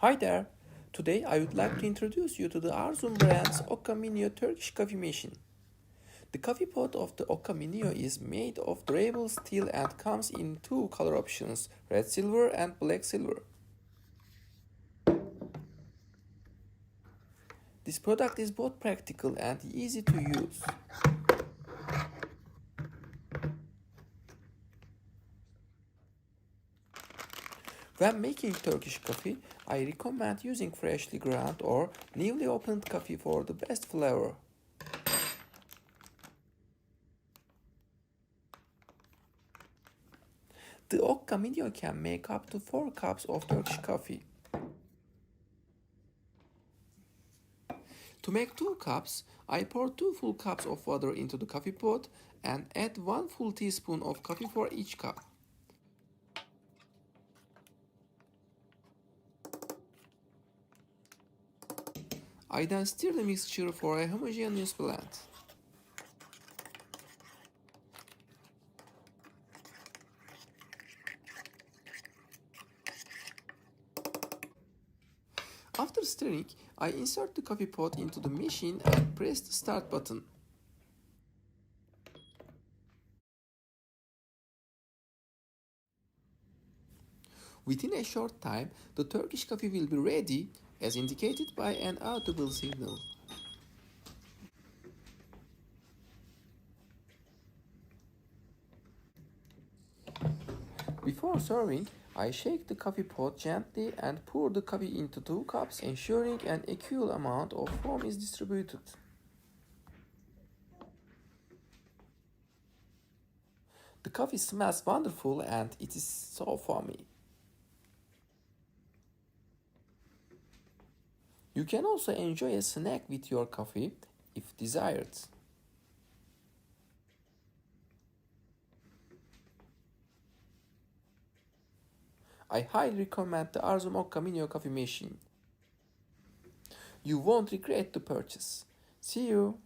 Hi there! Today I would like to introduce you to the Arzum brand's Okka Minio Turkish coffee machine. The coffee pot of the Okka Minio is made of durable steel and comes in two color options, red silver and black silver. This product is both practical and easy to use. When making Turkish coffee, I recommend using freshly ground or newly opened coffee for the best flavor. The Okka Minio can make up to 4 cups of Turkish coffee. To make 2 cups, I pour 2 full cups of water into the coffee pot and add 1 full teaspoon of coffee for each cup. I then stir the mixture for a homogeneous blend. After stirring, I insert the coffee pot into the machine and press the start button. Within a short time, the Turkish coffee will be ready, as indicated by an audible signal. Before serving, I shake the coffee pot gently and pour the coffee into 2 cups, ensuring an equal amount of foam is distributed. The coffee smells wonderful and it is so foamy. You can also enjoy a snack with your coffee if desired. I highly recommend the Arzum Okka Minio coffee machine. You won't regret the purchase. See you!